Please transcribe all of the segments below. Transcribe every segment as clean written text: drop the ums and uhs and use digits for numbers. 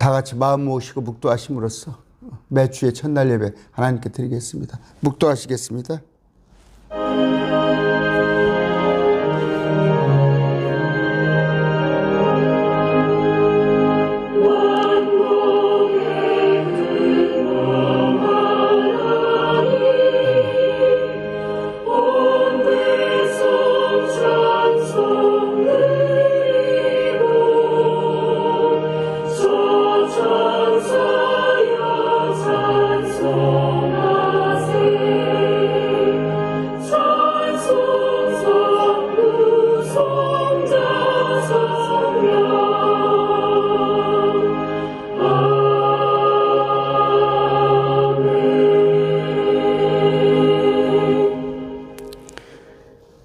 다 같이 마음 모으시고 묵도하심으로써 매주의 첫날 예배 하나님께 드리겠습니다. 묵도하시겠습니다.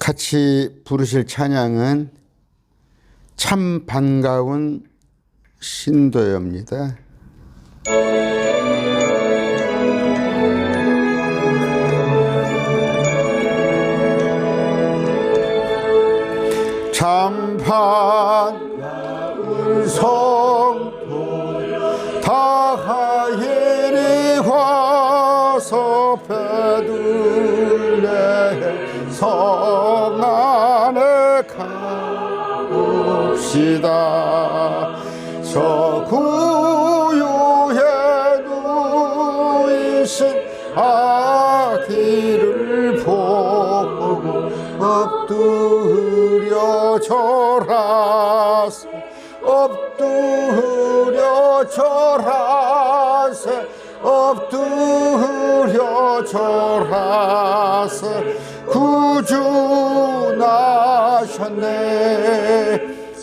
같이 부르실 찬양은 참 반가운 신도여입니다. 참 반가운 성도 다 이리 와서 베들레헴 성 안에 가봅시다. 저 구유에 누이신 아기를 보고 엎드려 절하세 엎드려 절하세 엎드려 절하세 구주 나셨네.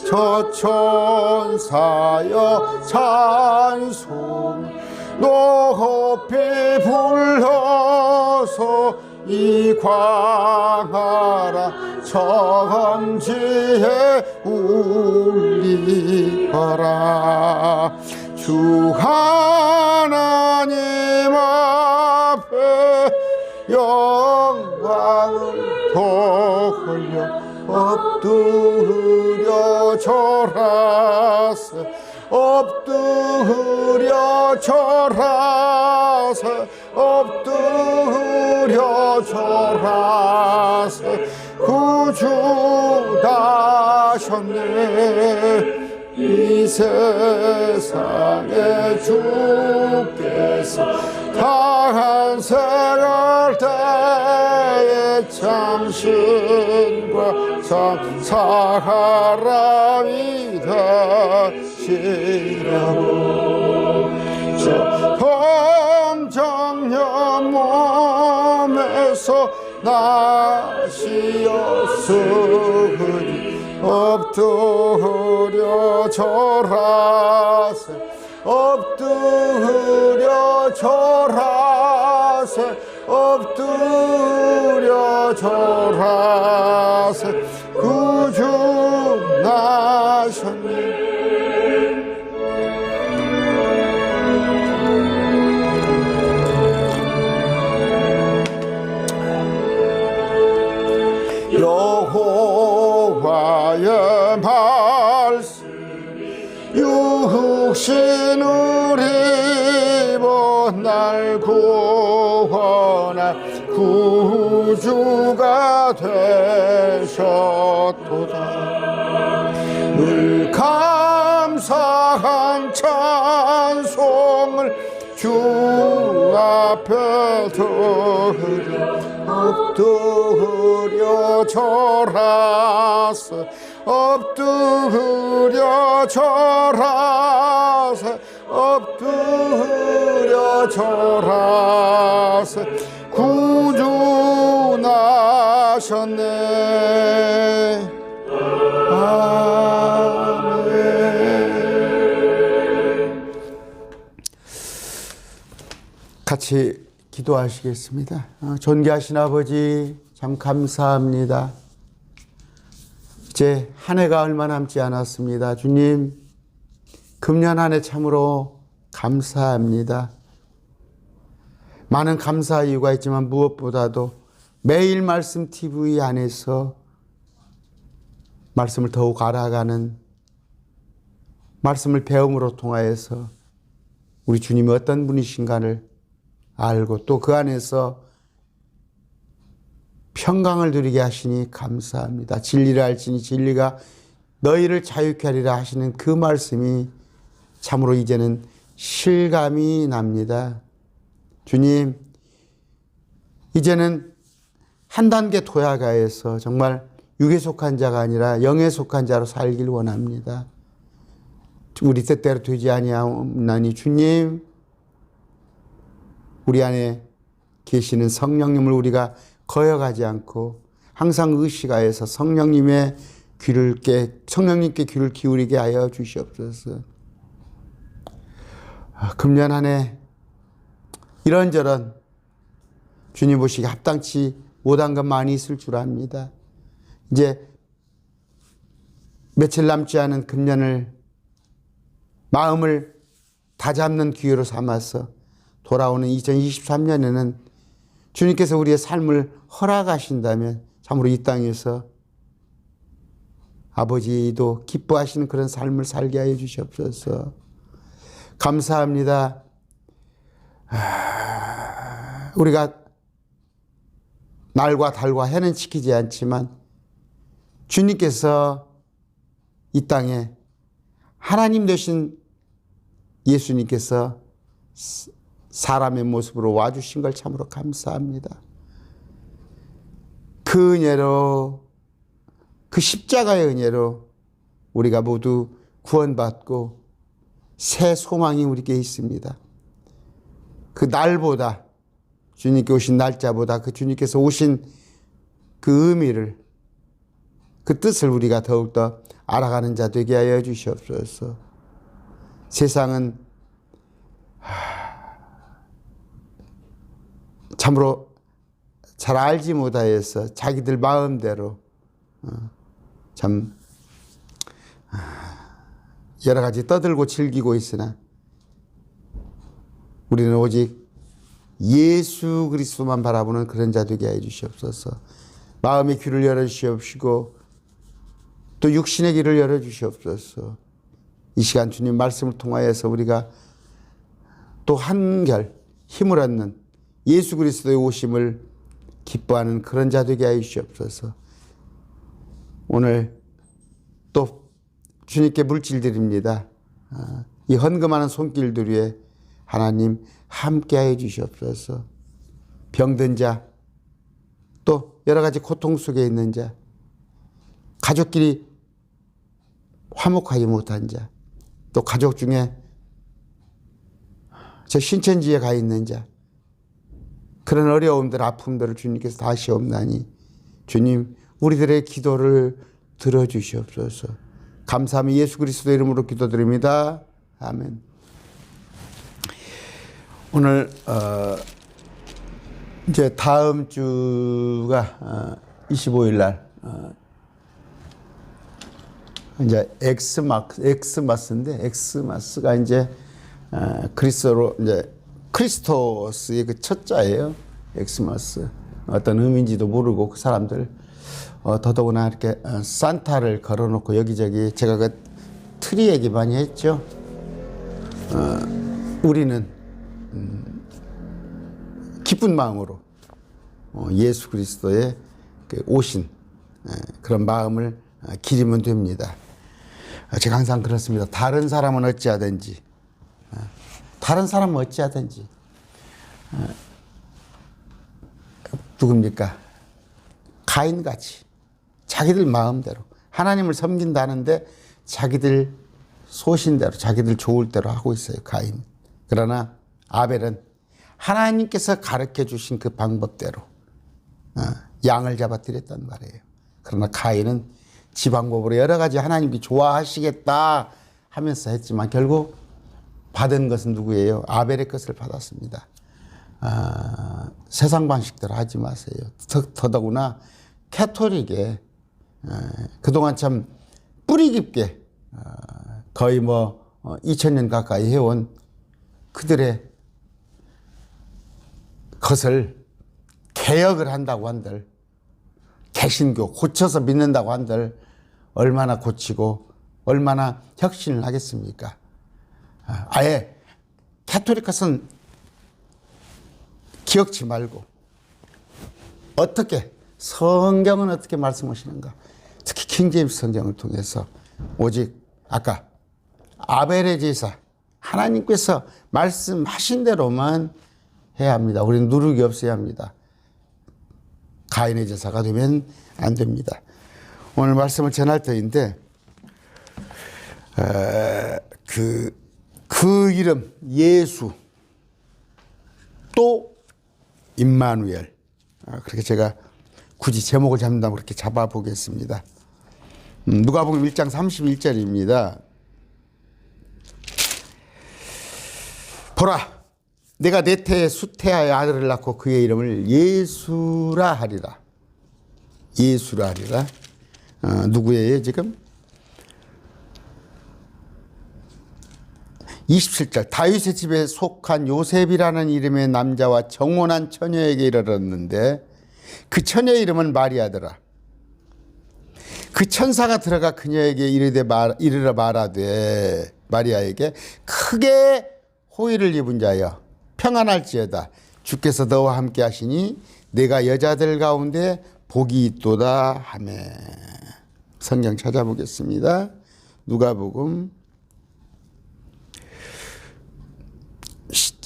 저 천사여 찬송 높이 불러서 이 광활한 천지에 울리어라. 주 하나님 앞에 영광을 돌려 엎드려 절하세 엎드려 절하세 엎드려 절하세 구주 나셨네. 이 세상에 주께서 탄생할 때에 참신과 참 사람이 되시려고 저 범정년 몸에서 나시었으니 엎드려 절하세 엎드려 절하세 엎드려 절하세 구주 나셨네. 여호와의 말씀이 육신을 입어 날 구원할 구주가 되셨도다. 늘 감사한 찬송을 주 앞에 드려 엎드려 절하세 엎드려 절하세 엎드려 절하세 구주 나셨네. 아멘. 같이 기도하시겠습니다. 존귀하신 아버지 참 감사합니다. 이제 한 해가 얼마 남지 않았습니다. 주님 금년 한 해 참으로 감사합니다. 많은 감사 이유가 있지만 무엇보다도 매일 말씀 TV 안에서 말씀을 더욱 알아가는 말씀을 배움으로 통하여서 우리 주님이 어떤 분이신가를 알고 또 그 안에서 평강을 누리게 하시니 감사합니다. 진리를 알지니 진리가 너희를 자유케 하리라 하시는 그 말씀이 참으로 이제는 실감이 납니다. 주님, 이제는 한 단계 도약하여서 정말 육에 속한 자가 아니라 영에 속한 자로 살길 원합니다. 우리 뜻대로 되지 아니하오나니 주님, 우리 안에 계시는 성령님을 우리가 거역하지 않고 항상 의식하여서 성령님께 귀를 기울이게 하여 주시옵소서. 금년 한 해 이런저런 주님 보시기에 합당치 못한 것 많이 있을 줄 압니다. 이제 며칠 남지 않은 금년을 마음을 다잡는 기회로 삼아서 돌아오는 2023년에는 주님께서 우리의 삶을 허락하신다면 참으로 이 땅에서 아버지도 기뻐하시는 그런 삶을 살게 하여 주시옵소서. 감사합니다. 우리가 날과 달과 해는 지키지 않지만 주님께서 이 땅에 하나님 되신 예수님께서 사람의 모습으로 와주신 걸 참으로 감사합니다. 그 은혜로, 그 십자가의 은혜로 우리가 모두 구원받고 새 소망이 우리에게 있습니다. 그 날보다, 주님께 오신 날짜보다 그 주님께서 오신 그 의미를, 그 뜻을 우리가 더욱더 알아가는 자 되게 하여 주시옵소서. 세상은 참으로 잘 알지 못하여서 자기들 마음대로 참 여러 가지 떠들고 즐기고 있으나 우리는 오직 예수 그리스도만 바라보는 그런 자 되게 해 주시옵소서. 마음의 귀를 열어주시옵시고 또 육신의 귀를 열어주시옵소서. 이 시간 주님 말씀을 통하여서 우리가 또 한결 힘을 얻는 예수 그리스도의 오심을 기뻐하는 그런 자 되게 하여 주시옵소서. 오늘 또 주님께 물질 드립니다. 이 헌금하는 손길들 위에 하나님 함께 하여 주시옵소서. 병든 자, 또 여러 가지 고통 속에 있는 자, 가족끼리 화목하지 못한 자, 또 가족 중에 저 신천지에 가 있는 자, 그런 어려움들, 아픔들을 주님께서 다 시옵나니 주님 우리들의 기도를 들어주시옵소서. 감사하며 예수 그리스도의 이름으로 기도드립니다. 아멘. 오늘 이제 다음 주가 25일 날 이제 엑스마스가 이제 그리스도로 이제 크리스토스의 그 첫자예요. 엑스마스. 어떤 의미인지도 모르고 그 사람들 더더구나 이렇게 산타를 걸어놓고 여기저기 제가 그 트리 얘기 많이 했죠. 우리는 기쁜 마음으로 예수 그리스도의 그 오신 그런 마음을 기리면 됩니다. 제가 항상 그렇습니다. 다른 사람은 어찌하든지 누굽니까? 가인같이 자기들 마음대로 하나님을 섬긴다는데 자기들 소신대로 자기들 좋을 대로 하고 있어요. 가인. 그러나 아벨은 하나님께서 가르쳐 주신 그 방법대로 양을 잡아 드렸단 말이에요. 그러나 가인은 지 방법으로 여러 가지 하나님이 좋아하시겠다 하면서 했지만 결국 받은 것은 누구예요? 아벨의 것을 받았습니다. 세상 방식대로 하지 마세요. 더더구나 캐톨릭에 그동안 참 뿌리 깊게 거의 2000년 가까이 해온 그들의 것을 개혁을 한다고 한들, 개신교 고쳐서 믿는다고 한들 얼마나 고치고 얼마나 혁신을 하겠습니까? 아예 가톨릭것은 기억지 말고 어떻게 성경은 어떻게 말씀하시는가, 특히 킹제임스 성경을 통해서 오직 아까 아벨의 제사 하나님께서 말씀하신 대로만 해야 합니다. 우리는 누룩이 없어야 합니다. 가인의 제사가 되면 안 됩니다. 오늘 말씀을 전할 때인데 그 이름 예수 또 임마누엘, 그렇게 제가 굳이 제목을 잡는다면 그렇게 잡아보겠습니다. 누가복음 1장 31절입니다. 보라, 내가 내 태에 수태하여 아들을 낳고 그의 이름을 예수라 하리라. 예수라 하리라. 누구예요 지금? 27절, 다윗의 집에 속한 요셉이라는 이름의 남자와 정혼한 처녀에게 이르렀는데 그 처녀의 이름은 마리아더라. 그 천사가 들어가 그녀에게 이르러 말하되 마리아에게 크게 호의를 입은 자여 평안할지어다. 주께서 너와 함께 하시니 내가 여자들 가운데 복이 있도다 하매. 성경 찾아보겠습니다. 누가복음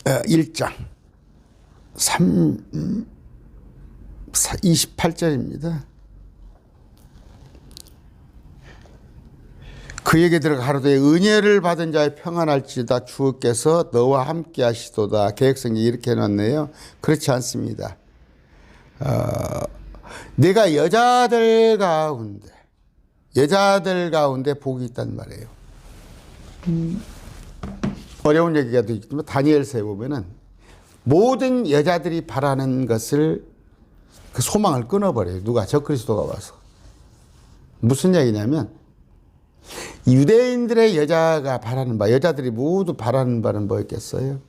1장 28절입니다. 그에게 들어가 가로되 은혜를 받은 자의 평안할지다. 주께서 너와 함께 하시도다. 개혁성경이 이렇게 해놨네요. 그렇지 않습니다. 내가 여자들 가운데 복이 있단 말이에요. 어려운 얘기가 되지만 다니엘서에 보면은 모든 여자들이 바라는 것을 그 소망을 끊어버려요. 누가? 적그리스도가 와서. 무슨 얘기냐면 유대인들의 여자가 바라는 바, 여자들이 모두 바라는 바는 뭐였겠어요?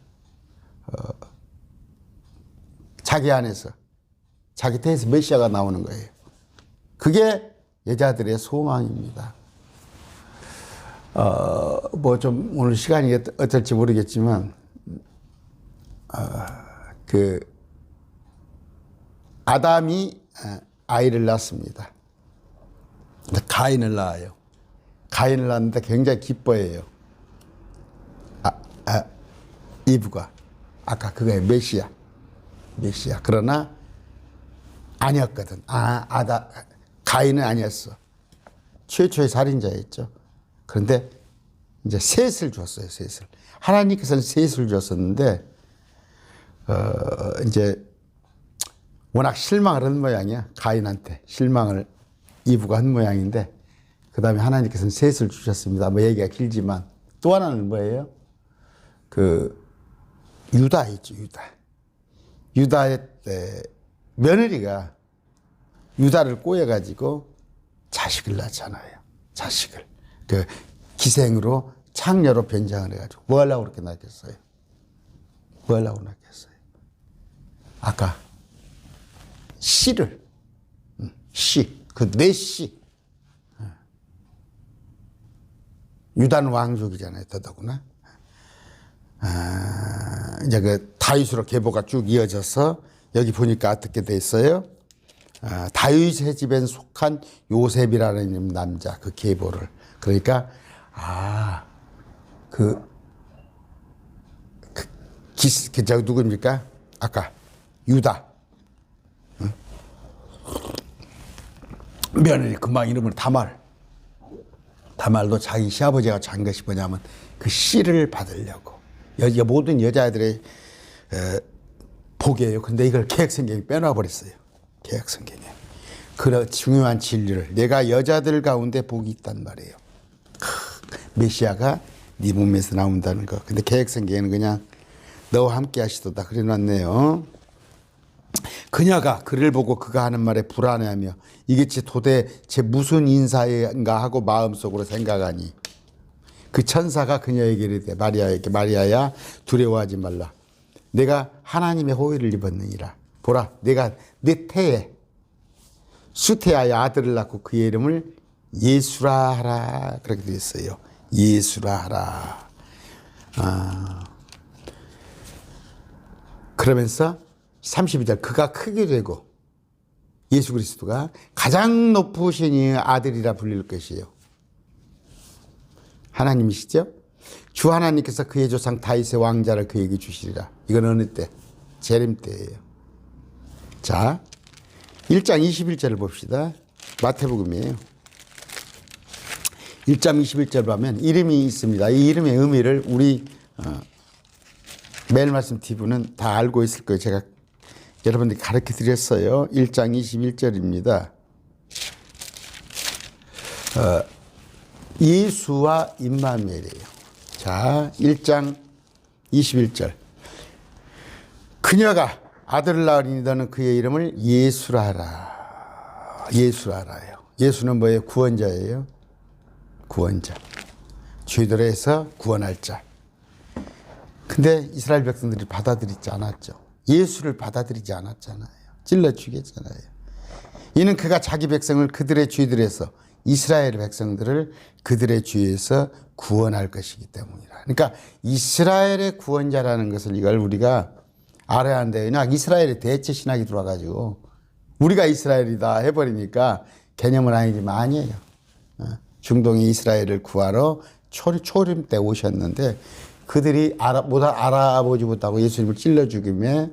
자기 안에서, 자기 태에서 메시아가 나오는 거예요. 그게 여자들의 소망입니다. 뭐 좀 오늘 시간이 어떨지 모르겠지만, 아담이 아이를 낳습니다. 가인을 낳아요. 가인을 낳는데 굉장히 기뻐해요. 이브가. 아까 그거의 메시아. 그러나 아니었거든. 가인은 아니었어. 최초의 살인자였죠. 그런데 이제 셋을 줬어요. 셋을. 하나님께서는 셋을 줬었는데 이제 워낙 실망을 한 모양이야. 가인한테 실망을 이브가 한 모양인데 그 다음에 하나님께서는 셋을 주셨습니다. 뭐 얘기가 길지만 또 하나는 뭐예요? 유다 있죠. 유다의 며느리가 유다를 꼬여가지고 자식을 낳잖아요. 자식을. 기생으로 창녀로 변장을 해가지고 뭐 하려고 그렇게 낳겠어요? 뭐 하려고 낳겠어요? 아까 씨를 네 씨. 유다는 왕족이잖아요. 더더구나. 이제 그 다윗으로 계보가 쭉 이어져서 여기 보니까 어떻게 돼 있어요? 다윗의 집엔 속한 요셉이라는 남자, 그 계보를. 그러니까 저 누구입니까? 아까 유다. 응? 며느리 금방 이름을 다말도 자기 시아버지가 잔 것이 뭐냐면 그 씨를 받으려고. 모든 여자애들의 복이에요. 근데 이걸 개혁성경이 빼놔버렸어요. 개혁성경에. 그런 중요한 진리를. 내가 여자들 가운데 복이 있단 말이에요. 메시아가 네 몸에서 나온다는 거. 근데 개혁성경에는 그냥 너와 함께 하시도다 그래놨네요. 그녀가 그를 보고 그가 하는 말에 불안해하며 이게 도대체 무슨 인사인가 하고 마음속으로 생각하니 그 천사가 그녀에게 이르되 마리아야 두려워하지 말라. 내가 하나님의 호의를 입었느니라. 보라, 내가 네 태에 수태하여 아들을 낳고 그의 이름을 예수라 하라. 그렇게 되어 있어요. 예수라 하라. 그러면서 32절 그가 크게 되고 예수 그리스도가 가장 높으신 이의 아들이라 불릴 것이에요. 하나님이시죠? 주 하나님께서 그의 조상 다윗의 왕자를 그에게 주시리라. 이건 어느 때? 재림 때예요. 자, 1장 21절을 봅시다. 마태복음이에요. 1장 21절 보면 이름이 있습니다. 이 이름의 의미를 우리 매일 말씀 TV는 다 알고 있을 거예요. 제가 여러분들이 가르쳐 드렸어요. 1장 21절입니다. 예수와 임마누엘이에요. 자, 1장 21절. 그녀가 아들을 낳으니 너는 그의 이름을 예수라 하라. 예수라 하라요. 예수는 뭐예요? 구원자예요. 구원자. 죄들에서 구원할 자. 근데 이스라엘 백성들이 받아들이지 않았죠. 예수를 받아들이지 않았잖아요. 찔러 죽였잖아요. 이는 그가 자기 백성을 그들의 죄들에서 이스라엘 백성들을 그들의 죄에서 구원할 것이기 때문이라. 그러니까 이스라엘의 구원자라는 것을 이걸 우리가 알아야 하는데 그냥 이스라엘의 대체 신학이 들어와가지고 우리가 이스라엘이다 해버리니까 개념은 아니지만 아니에요. 중동의 이스라엘을 구하러 초림 때 오셨는데 그들이 알아보지 못하고 예수님을 찔러 죽임에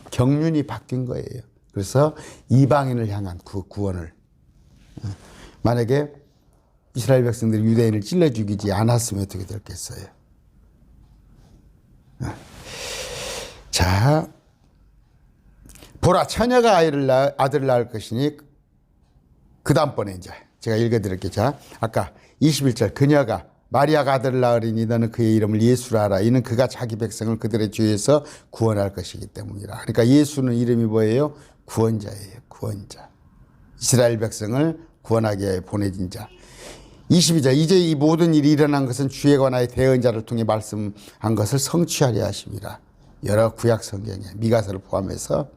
경륜이 바뀐 거예요. 그래서 이방인을 향한 그 구원을. 만약에 이스라엘 백성들이 유대인을 찔러 죽이지 않았으면 어떻게 됐겠어요? 자, 보라 처녀가 아들을 낳을 것이니 그 다음번에 이제 제가 읽어드릴게요. 자, 아까 21절 그녀가 마리아가 아들을 낳으리니 너는 그의 이름을 예수라 하라. 이는 그가 자기 백성을 그들의 죄에서 구원할 것이기 때문이라. 그러니까 예수는 이름이 뭐예요? 구원자예요. 구원자. 이스라엘 백성을 구원하기 위해 보내진 자. 22절 이제 이 모든 일이 일어난 것은 주에 관하여 대언자를 통해 말씀한 것을 성취하려 하심이라. 여러 구약 성경에 미가서를 포함해서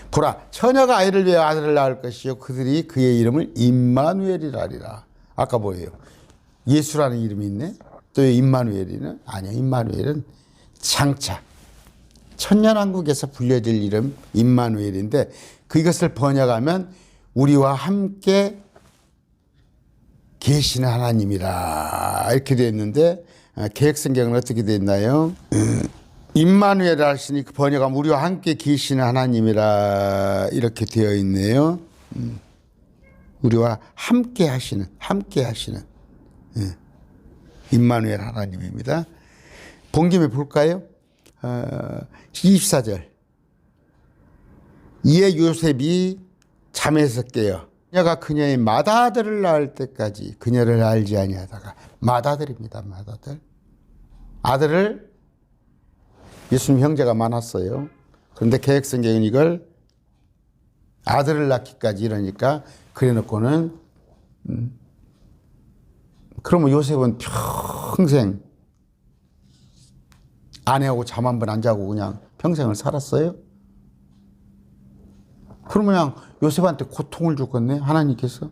보라 처녀가 아이를 위해 아들을 낳을 것이요 그들이 그의 이름을 임마누엘이라 하리라. 아까 뭐예요? 예수라는 이름이 있네. 또 임마누엘이는 아니야. 임마누엘은 장차 천년왕국에서 불려질 이름 임마누엘인데 그것을 번역하면 우리와 함께 계시는 하나님이라 이렇게 되어 있는데 개혁성경은 어떻게 되어 있나요? 임마누엘 하시니 그 번역하면 우리와 함께 계시는 하나님이라 이렇게 되어 있네요. 우리와 함께 하시는 임마누엘 하나님입니다. 본김에 볼까요? 24절 이에 요셉이 잠에서 깨어 그녀가 그녀의 맏아들을 낳을 때까지 그녀를 알지 아니하다가 맏아들입니다. 맏아들. 아들을 예수님 형제가 많았어요. 그런데 개혁성경은 이걸 아들을 낳기까지 이러니까 그래놓고는 그러면 요셉은 평생 아내하고 잠 한 번 안 자고 그냥 평생을 살았어요? 그러면 그냥 요셉한테 고통을 줬겠네 하나님께서.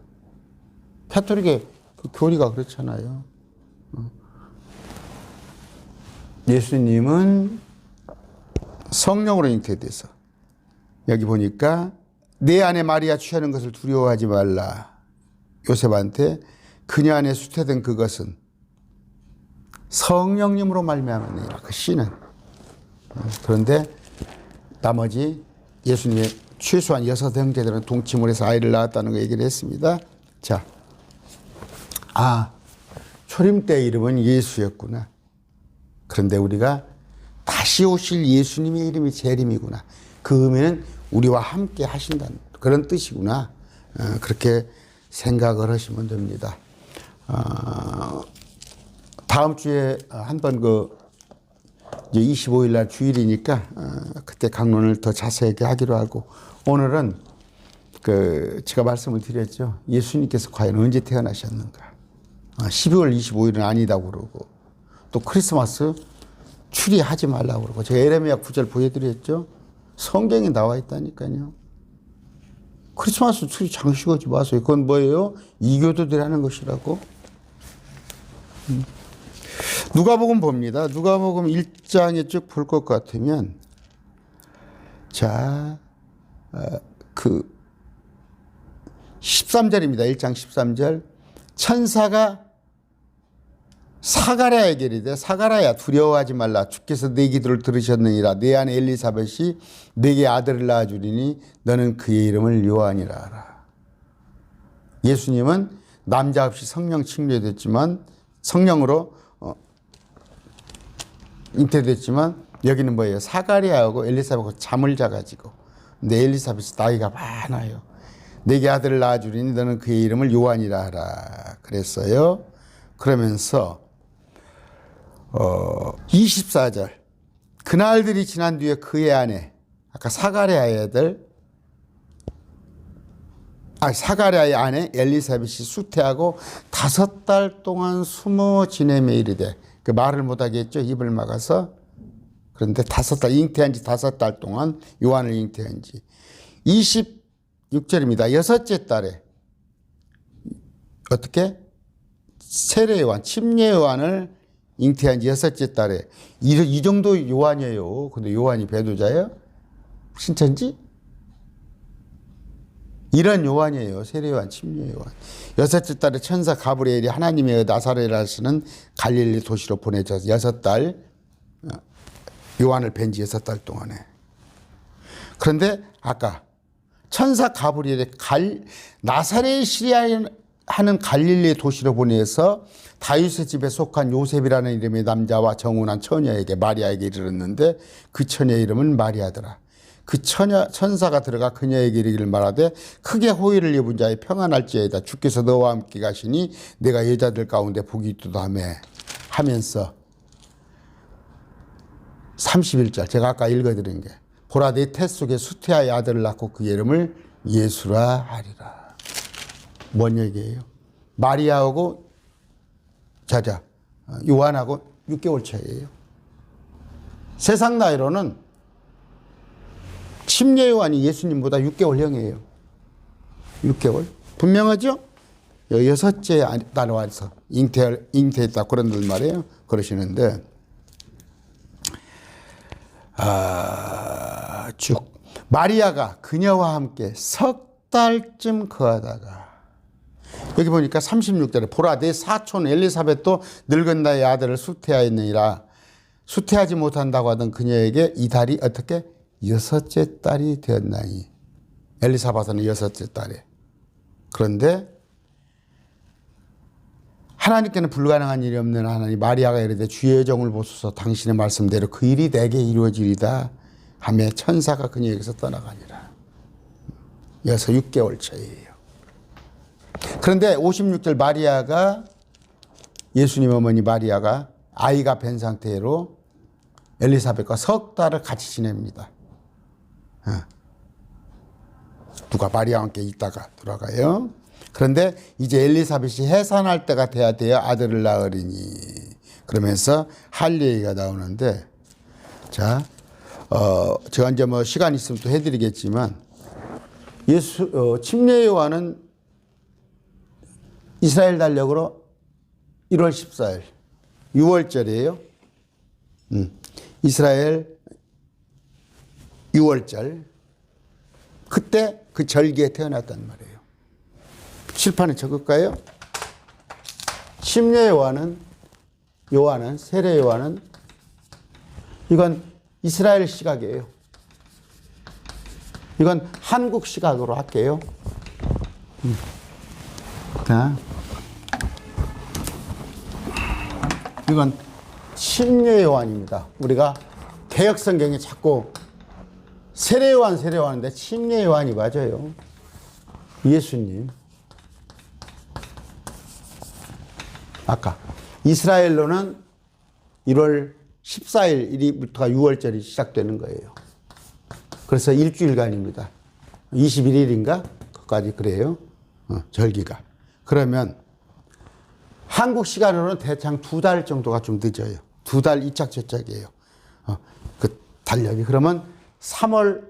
가톨릭의 그 교리가 그렇잖아요. 예수님은 성령으로 잉태돼서 여기 보니까 내 안에 마리아 취하는 것을 두려워하지 말라. 요셉한테 그녀 안에 수태된 그것은 성령님으로 말미암았느니라. 그 씨는. 그런데 나머지 예수님의 최소한 6 형제들은 동침을 해서 아이를 낳았다는 거 얘기를 했습니다. 자, 초림 때 이름은 예수였구나. 그런데 우리가 다시 오실 예수님의 이름이 재림이구나. 그 의미는 우리와 함께 하신다는 그런 뜻이구나. 그렇게 생각을 하시면 됩니다. 다음 주에 한번 이제 25일 날 주일이니까 그때 강론을 더 자세하게 하기로 하고 오늘은 제가 말씀을 드렸죠. 예수님께서 과연 언제 태어나셨는가. 12월 25일은 아니다고 그러고 또 크리스마스 추리하지 말라고 그러고 제가 에레미야 9절 보여드렸죠. 성경에 나와 있다니까요. 크리스마스 추리 장식하지 마세요. 그건 뭐예요? 이교도들이 하는 것이라고. 누가복음 봅니다. 누가복음 1장에 쭉 볼 것 같으면 자, 그 13절입니다. 1장 13절. 천사가 사가랴에게 이르되 사가랴야 두려워하지 말라. 주께서 내 기도를 들으셨느니라. 내 아내 엘리사벳이 내게 아들을 낳아주리니 너는 그의 이름을 요한이라 하라. 예수님은 남자 없이 성령 칭례됐지만 성령으로 잉태됐지만 여기는 뭐예요? 사가랴하고 엘리사벳하고 잠을 자가지고 근데 엘리사벳이 나이가 많아요. 내게 아들을 낳아주리니 너는 그의 이름을 요한이라 하라 그랬어요. 그러면서 24절 그날들이 지난 뒤에 그의 아내 아까 사가랴의 아내 엘리사벳이 수태하고 5달 동안 숨어 지내며 이르되 그 말을 못하게 했죠. 입을 막아서. 그런데 5달 잉태한 지 5달 동안 요한을 잉태한 지 26절입니다. 6째 달에 어떻게? 세례 요한, 침례 요한을 잉태한 지 6째 달에 이 정도 요한이에요. 근데 요한이 배도자예요? 신천지? 이런 요한이에요. 세례 요한, 침례 요한. 6째 달에 천사 가브리엘이 하나님의 나사렛이라 하시는 갈릴리 도시로 보내져서 6달 요한을 뵌 지 6달 동안에. 그런데 아까 천사 가브리엘이 나사렛이라 하는 갈릴리 도시로 보내서 다윗의 집에 속한 요셉이라는 이름의 남자와 정혼한 처녀에게 마리아에게 이르렀는데 그 처녀의 이름은 마리아더라. 그 천사가 들어가 그녀에게 이르기를 말하되 크게 호의를 입은 자의 평안할지어다. 주께서 너와 함께 가시니 내가 여자들 가운데 복이 있도다며 하면서 31절 제가 아까 읽어드린 게 보라 내 태 속에 수태하의 아들을 낳고 그 이름을 예수라 하리라. 뭔 얘기예요? 마리아하고 요한하고 6개월 차이예요. 세상 나이로는 침례 요한이 예수님보다 6개월 형이에요. 6개월. 분명하죠? 6째 날 와서 잉태했다 그런 말이에요. 그러시는데 쭉 마리아가 그녀와 함께 석 달쯤 거하다가 여기 보니까 36절에 보라 내 사촌 엘리사벳도 늙은 나의 아들을 수태하였느니라. 수태하지 못한다고 하던 그녀에게 이 달이 어떻게 6째 딸이 되었나니. 엘리사벳은 6째 딸에. 그런데 하나님께는 불가능한 일이 없는 하나님 마리아가 이르되 주의 종을 보소서 당신의 말씀대로 그 일이 내게 이루어지리다 하며 천사가 그녀에게서 떠나가니라. 여기서 6개월 차이에요. 그런데 56절 마리아가 예수님 어머니 마리아가 아이가 뵌 상태로 엘리사벳과 석 달을 같이 지냅니다. 누가 마리아와 함께 있다가 돌아가요. 그런데 이제 엘리사벳이 해산할 때가 돼야 아들을 낳으리니 그러면서 할 얘기가 나오는데 자, 제가 이제 뭐 시간 있으면 또 해드리겠지만 침례 요한은 이스라엘 달력으로 1월 14일 6월절이에요. 이스라엘 6월절 그때 그 절기에 태어났단 말이에요. 칠판에 적을까요? 침례 요한은 세례 요한은 이건 이스라엘 시각이에요. 이건 한국 시각으로 할게요. 자, 이건 침례 요한입니다. 우리가 개역 성경에 자꾸 세례 요한인데 침례 요한이 맞아요. 예수님. 아까 이스라엘로는 1월 14일부터가 6월절이 시작되는 거예요. 그래서 일주일간입니다. 21일인가? 그까지 그래요. 절기가. 그러면 한국 시간으로는 대충 2달 정도가 좀 늦어요. 2달 이짝저짝이에요. 그 달력이. 그러면 3월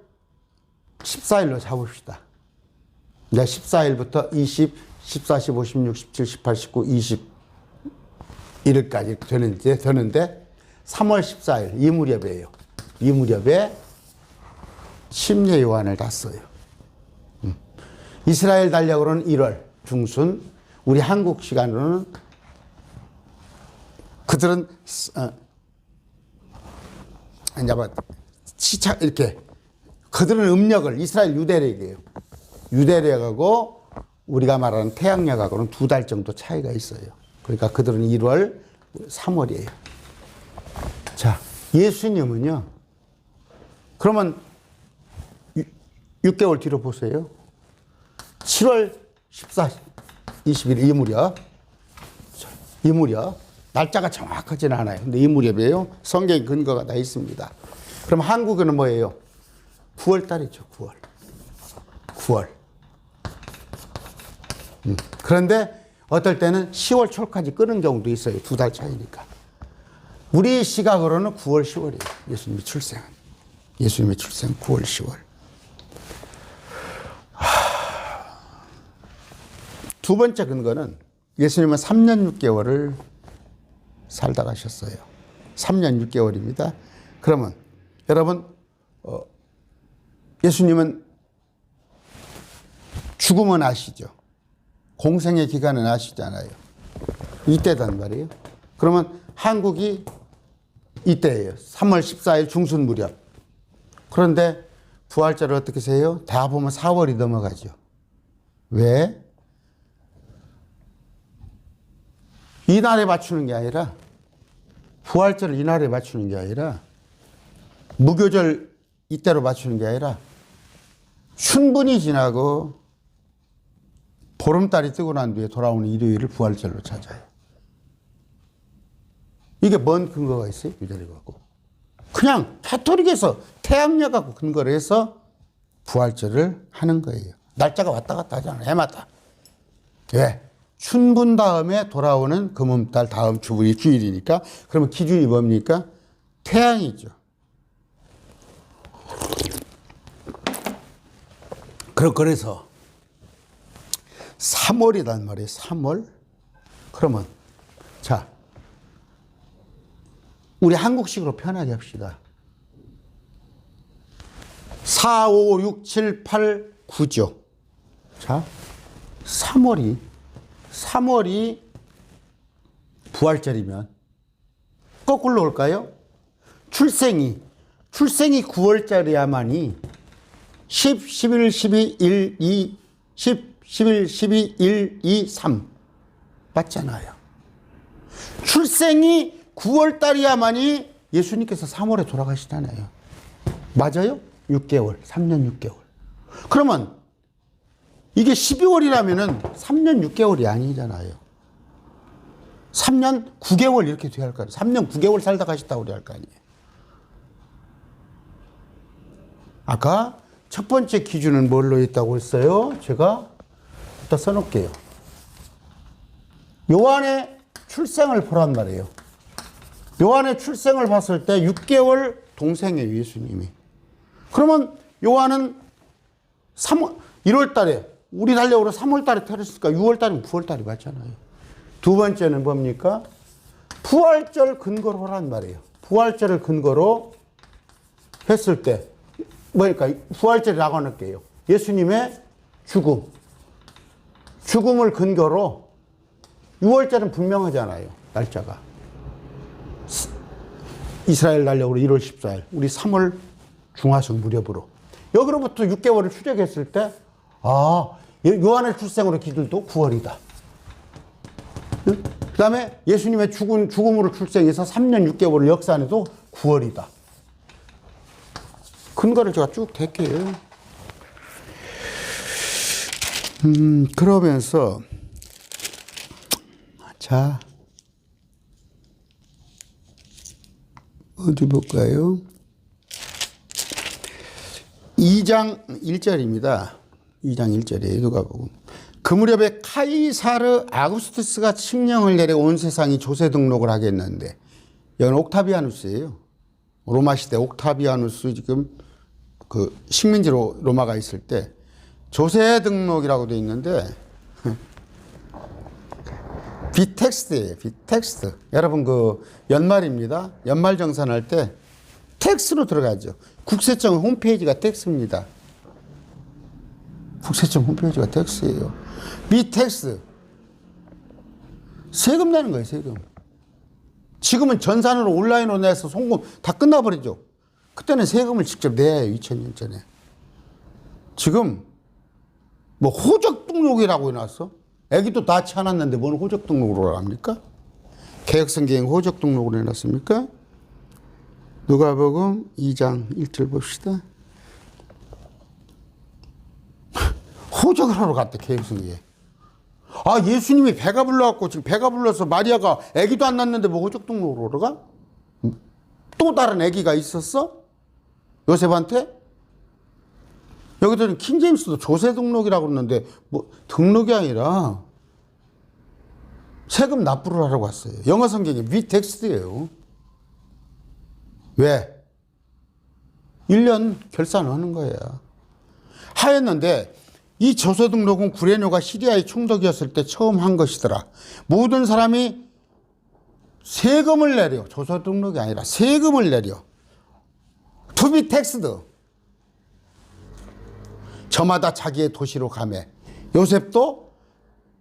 14일로 잡읍시다. 이제 14일부터 20, 14, 15, 16, 17, 18, 19, 21일까지 되는데 3월 14일 이 무렵이에요. 이 무렵에 침례 요한을 다 써요. 이스라엘 달력으로는 1월 중순, 우리 한국 시간으로는 그들은 이제 뭐 시차 이렇게 그들은 음력을 이스라엘 유대력이에요. 유대력하고 우리가 말하는 태양력하고는 2달 정도 차이가 있어요. 그러니까 그들은 1월, 3월이에요. 자, 예수님은요. 그러면 6개월 뒤로 보세요. 7월 14, 20일 이 무렵. 이 무렵. 날짜가 정확하지는 않아요. 근데 이 무렵이에요. 성경 근거가 다 있습니다. 그럼 한국에는 뭐예요? 9월 달이죠. 9월. 9월. 그런데 어떨 때는 10월 초까지 끄는 경우도 있어요. 2달 차이니까. 우리 시각으로는 9월, 10월이에요. 예수님의 출생은. 예수님의 출생 9월, 10월. 두 번째 근거는 예수님은 3년 6개월을 살다 가셨어요. 3년 6개월입니다. 그러면 여러분 예수님은 죽음은 아시죠? 공생의 기간은 아시잖아요. 이때단 말이에요. 그러면 한국이 이때예요. 3월 14일 중순 무렵. 그런데 부활절을 어떻게 세요? 다 보면 4월이 넘어가죠. 왜? 이날에 맞추는 게 아니라 부활절을 이날에 맞추는 게 아니라 무교절 이때로 맞추는 게 아니라 춘분이 지나고 보름달이 뜨고 난 뒤에 돌아오는 일요일을 부활절로 찾아요. 이게 뭔 근거가 있어요? 유대력하고. 그냥 가톨릭에서 태양력하고 근거를 해서 부활절을 하는 거예요. 날짜가 왔다 갔다 하잖아요. 해마다. 왜? 춘분 다음에 돌아오는 금음달 다음 주분이 주일이니까. 그러면 기준이 뭡니까? 태양이죠. 그래서 3월이란 말이에요. 3월. 그러면 자 우리 한국식으로 편하게 합시다. 4, 5, 6, 7, 8, 9죠. 자 3월이 부활절이면 거꾸로 올까요? 출생이 9월절이야만이 10, 11, 12, 1, 2, 10, 11, 12, 1, 2, 3 맞잖아요. 출생이 9월달이야만이 예수님께서 3월에 돌아가시잖아요. 맞아요? 6개월, 3년 6개월. 그러면 이게 12월이라면은 3년 6개월이 아니잖아요. 3년 9개월 이렇게 돼야 할 거 아니에요. 3년 9개월 살다 가셨다고 그래야 할 거 아니에요. 아까 첫 번째 기준은 뭘로 있다고 했어요? 제가 일단 써놓을게요. 요한의 출생을 보란 말이에요. 요한의 출생을 봤을 때 6개월 동생이에요, 예수님이. 그러면 요한은 1월 달에, 우리 달력으로 3월 달에 태어났으니까 6월 달이면 9월 달이 맞잖아요. 두 번째는 뭡니까? 부활절 근거로 하란 말이에요. 부활절을 근거로 했을 때, 뭐니까 부활절이라고 할게요. 예수님의 죽음을 근거로 6월절은 분명하잖아요. 날짜가. 이스라엘 달력으로 1월 14일, 우리 3월 중하순 무렵으로. 여기로부터 6개월을 추적했을 때, 요한의 출생으로 기들도 9월이다. 그 다음에 예수님의 죽음으로 출생해서 3년 6개월을 역산해도 9월이다. 근거를 제가 쭉 댈게요. 그러면서, 자, 어디 볼까요? 2장 1절입니다. 2장 1절이에요. 누가 보고. 그 무렵에 카이사르 아구스투스가 칙령을 내려 온 세상이 조세 등록을 하겠는데, 이건 옥타비아누스예요. 로마 시대 옥타비아누스 지금 그 식민지로 로마가 있을 때 조세 등록이라고 돼 있는데 비텍스트예요. 비텍스트. 여러분 그 연말입니다. 연말 정산할 때 텍스로 들어가죠. 국세청 홈페이지가 텍스입니다. 국세청 홈페이지가 텍스예요. 미텍스. 세금 내는 거예요, 세금. 지금은 전산으로 온라인으로 내서 송금 다 끝나버리죠. 그때는 세금을 직접 내야 해요, 2000년 전에. 지금 뭐 호적 등록이라고 해놨어. 애기도 낳지 않았는데 뭔 호적 등록으로 합니까? 개혁성경 호적 등록으로 해놨습니까? 누가복음 2장 1절 봅시다. 호적을 하러 갔대, 개혁성경. 아, 예수님이 배가 불러갖고 지금 배가 불러서 마리아가 애기도 안 낳는데 뭐 호적 등록으로 가? 또 다른 애기가 있었어? 요셉한테? 여기들은 킹제임스도 조세 등록이라고 그러는데 뭐 등록이 아니라 세금 납부를 하러 갔어요. 영어 성경이 위텍스트예요. 왜? 1년 결산하는 거야. 하였는데 이 조세 등록은 구레뇨가 시리아의 총독이었을 때 처음 한 것이더라. 모든 사람이 세금을 내려. 조세 등록이 아니라 세금을 내려. To be taxed. 저마다 자기의 도시로 가매. 요셉도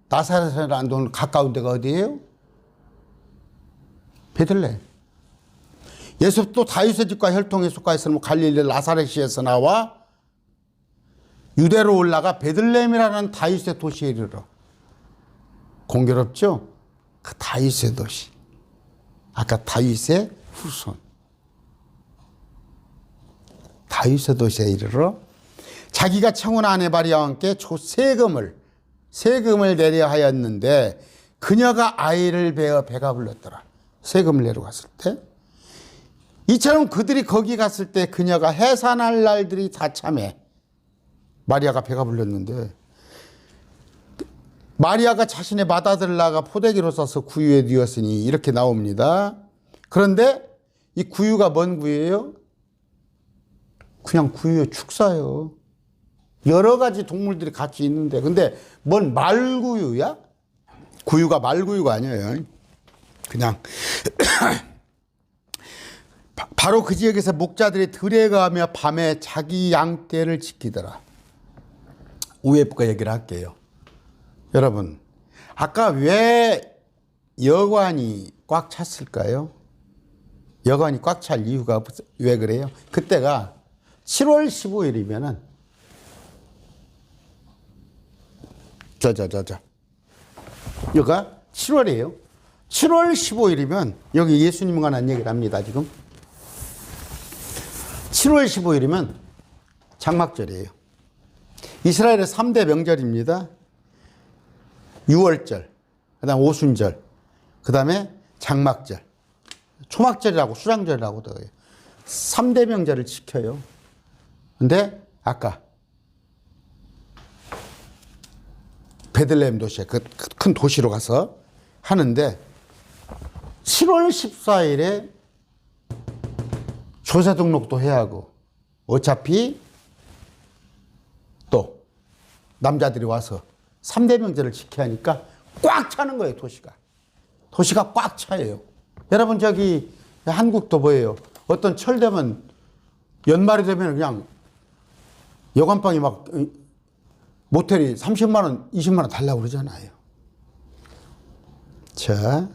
나사렛이라는 돈 가까운 데가 어디예요? 베들레헴. 요셉도 다윗의 집과 혈통에 속하였으므로 갈릴리 나사렛시에서 나와 유대로 올라가 베들레헴이라는 다윗의 도시에 이르러. 공교롭죠? 그 다윗의 도시. 아까 다윗의 후손. 다윗의 도시에 이르러 자기가 청혼 아내 마리아와 함께 세금을 내려 하였는데 그녀가 아이를 베어 배가 불렀더라. 세금을 내러 갔을 때. 이처럼 그들이 거기 갔을 때 그녀가 해산할 날들이 다 참해. 마리아가 배가 불렀는데 마리아가 자신의 맏아들을 낳아 포대기로 싸서 구유에 뉘었으니 이렇게 나옵니다. 그런데 이 구유가 뭔 구유예요? 그냥 구유의 축사예요. 여러 가지 동물들이 같이 있는데 근데 뭔 말구유야? 구유가 말구유가 아니에요. 그냥 바로 그 지역에서 목자들이 들에 가며 밤에 자기 양떼를 지키더라. 우회부가 얘기를 할게요. 여러분, 아까 왜 여관이 꽉 찼을까요? 여관이 꽉 찰 이유가 왜 그래요? 그때가 7월 15일이면은 여기가 7월이에요. 7월 15일이면 여기 예수님과 관한 얘기를 합니다. 지금 7월 15일이면 장막절이에요. 이스라엘의 3대 명절입니다. 유월절, 그 다음 오순절, 그 다음에 장막절, 초막절이라고 수장절이라고도 해요. 3대 명절을 지켜요. 근데 아까 베들레헴 도시에 그 큰 도시로 가서 하는데 7월 14일에 조세 등록도 해야 하고 어차피 또 남자들이 와서 3대 명절을 지켜야 하니까 꽉 차는 거예요, 도시가. 도시가 꽉 차요. 여러분 저기 한국도 뭐예요? 어떤 철 되면 연말이 되면 그냥 여관방이 막 모텔이 30만 원, 20만 원 달라고 그러잖아요. 자,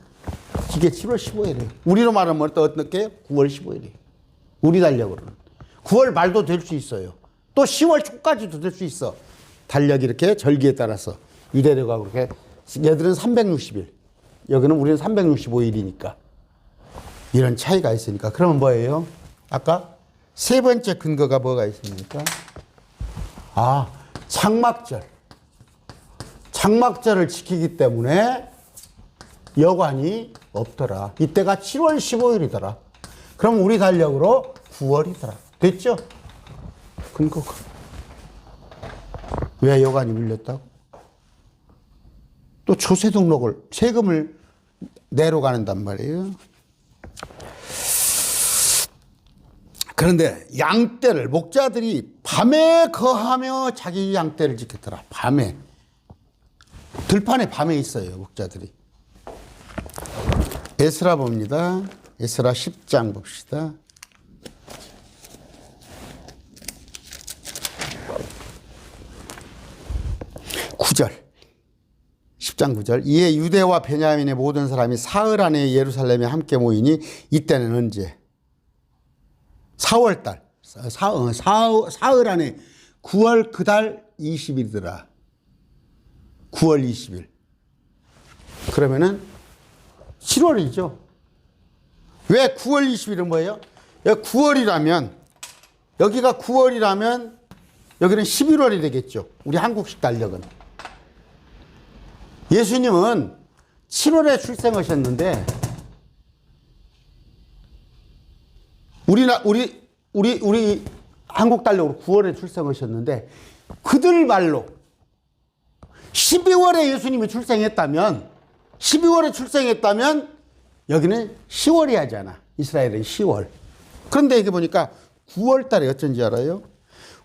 이게 7월 15일이에요. 우리로 말하면 어떻게? 9월 15일이에요. 우리 달력으로는. 9월 말도 될 수 있어요. 또 10월 초까지도 될 수 있어. 달력이 이렇게 절기에 따라서 유대력하고 그렇게. 얘들은 360일. 여기는 우리는 365일이니까. 이런 차이가 있으니까. 그러면 뭐예요? 아까 세 번째 근거가 뭐가 있습니까? 아, 장막절. 장막절을 지키기 때문에 여관이 없더라. 이때가 7월 15일이더라. 그럼 우리 달력으로 9월이더라. 됐죠? 근거가. 왜 여관이 밀렸다고? 또 조세 등록을, 세금을 내러 가는단 말이에요. 그런데 양떼를, 목자들이 밤에 거하며 자기 양떼를 지켰더라. 밤에. 들판에 밤에 있어요, 목자들이. 에스라 봅니다. 에스라 10장 봅시다. 9절. 10장 9절. 이에 유대와 베냐민의 모든 사람이 사흘 안에 예루살렘에 함께 모이니 이때는 언제? 4월달. 사흘 안에 9월 그달 20일이더라. 9월 20일. 그러면은 7월이죠. 왜 9월 20일은 뭐예요? 9월이라면 여기가 9월이라면 여기는 11월이 되겠죠. 우리 한국식 달력은. 예수님은 7월에 출생하셨는데 우리 한국 달력으로 9월에 출생하셨는데 그들 말로 12월에 예수님이 출생했다면 여기는 10월이 하잖아. 이스라엘은 10월. 그런데 이게 보니까 9월 달에 어쩐지 알아요?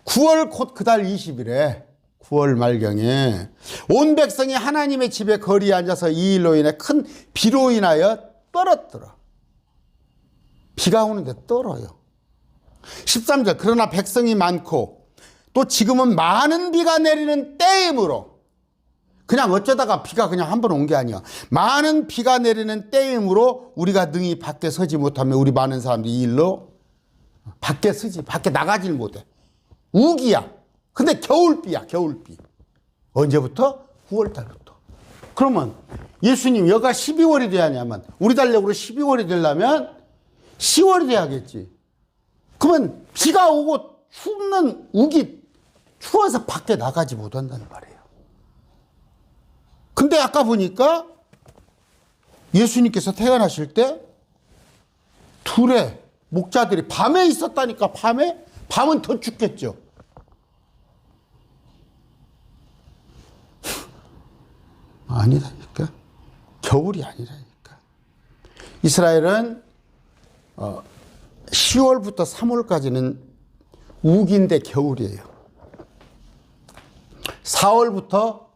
9월 곧 그달 20일에 9월 말경에 온 백성이 하나님의 집에 거리에 앉아서 이 일로 인해 큰 비로 인하여 떨었더라. 비가 오는데 떨어요. 13절. 그러나 백성이 많고 또 지금은 많은 비가 내리는 때이므로, 그냥 어쩌다가 비가 그냥 한 번 온 게 아니야. 많은 비가 내리는 때이므로 우리가 능히 밖에 서지 못하며 우리 많은 사람들이 이 일로 밖에 나가질 못해. 우기야. 근데 겨울비야, 겨울비. 언제부터? 9월 달부터. 그러면 예수님 여가 12월이 돼야 하냐면 우리 달력으로 12월이 되려면 10월이 돼야겠지. 그러면 비가 오고 춥는 추워서 밖에 나가지 못한다는 말이에요. 근데 아까 보니까 예수님께서 태어나실 때 둘의 목자들이 밤에 있었다니까. 밤은 더 춥겠죠. 아니라니까. 겨울이 아니라니까. 이스라엘은 10월부터 3월까지는 우기인데 겨울이에요. 4월부터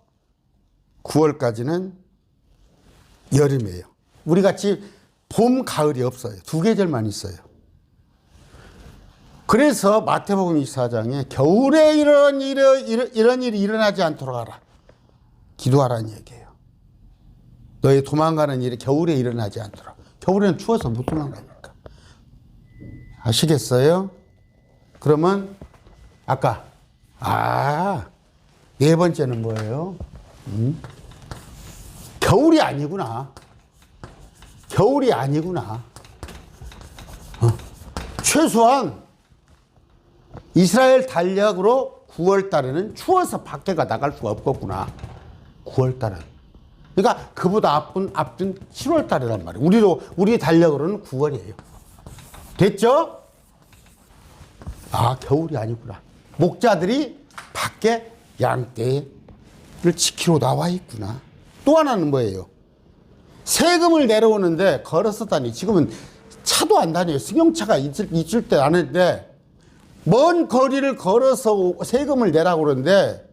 9월까지는 여름이에요. 우리같이 봄, 가을이 없어요. 두 계절만 있어요. 그래서 마태복음 24장에 겨울에 이런 일이 일어나지 않도록 하라. 기도하라는 얘기예요. 너희 도망가는 일이 겨울에 일어나지 않도록. 겨울에는 추워서 못 도망가니까. 아시겠어요? 그러면 아까 네 번째는 뭐예요? 겨울이 아니구나. 겨울이 아니구나. 최소한 이스라엘 달력으로 9월 달에는 추워서 밖에가 나갈 수가 없겠구나. 9월 달은. 그러니까 그보다 앞둔 7월 달이란 말이에요. 우리 달력으로는 9월이에요. 됐죠? 겨울이 아니구나. 목자들이 밖에 양떼를 지키러 나와 있구나. 또 하나는 뭐예요? 세금을 내려오는데 걸어서 다니. 지금은 차도 안 다녀요. 승용차가 있을 때 아는데 먼 거리를 걸어서 세금을 내라고 그러는데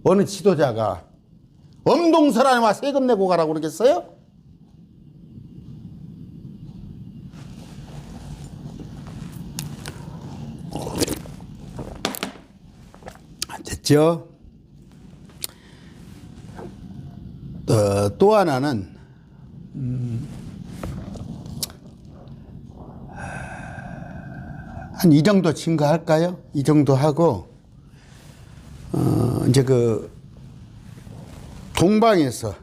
어느 지도자가 엄동설 안에 세금 내고 가라고 그러겠어요? 됐죠? 또 하나는 한 이 정도 증가할까요? 이 정도 하고 이제 그 동방에서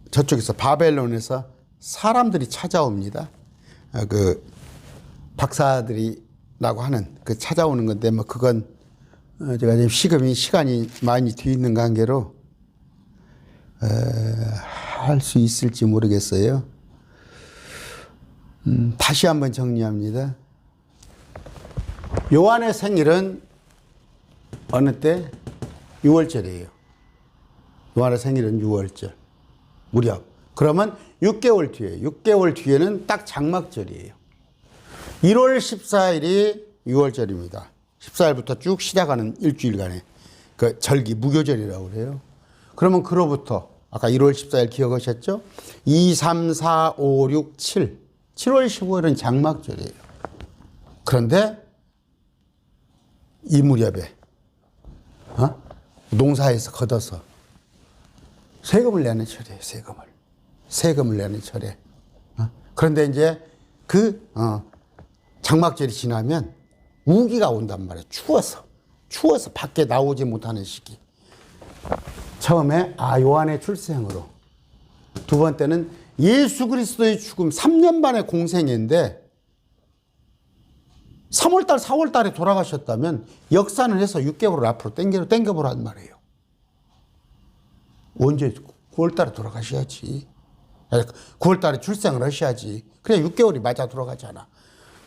저쪽에서 바벨론에서 사람들이 찾아옵니다. 그 박사들이라고 하는 그 찾아오는 건데 뭐 그건 제가 지금 시간이 많이 뒤 있는 관계로 할 수 있을지 모르겠어요. 다시 한번 정리합니다. 요한의 생일은 어느 때? 6월절이에요. 요한의 생일은 6월절. 무렵. 그러면 6개월 뒤에. 6개월 뒤에는 딱 장막절이에요. 1월 14일이 6월절입니다. 14일부터 쭉 시작하는 일주일간의 그 절기, 무교절이라고 그래요. 그러면 그로부터 아까 1월 14일 기억하셨죠? 2, 3, 4, 5, 6, 7. 7월 15일은 장막절이에요. 그런데 이 무렵에 농사에서 걷어서 세금을 내는 철이에요. 세금을 내는 철에. 그런데 이제 장막절이 지나면 우기가 온단 말이에요. 추워서 밖에 나오지 못하는 시기. 처음에 요한의 출생으로, 두 번째는 예수 그리스도의 죽음, 3년 만의 공생인데 3월달, 4월달에 돌아가셨다면 역사는 해서 6개월을 앞으로 땡겨보란 말이에요. 언제 9월달에 돌아가셔야지. 9월달에 출생을 하셔야지. 그래 6개월이 맞아 돌아가잖아.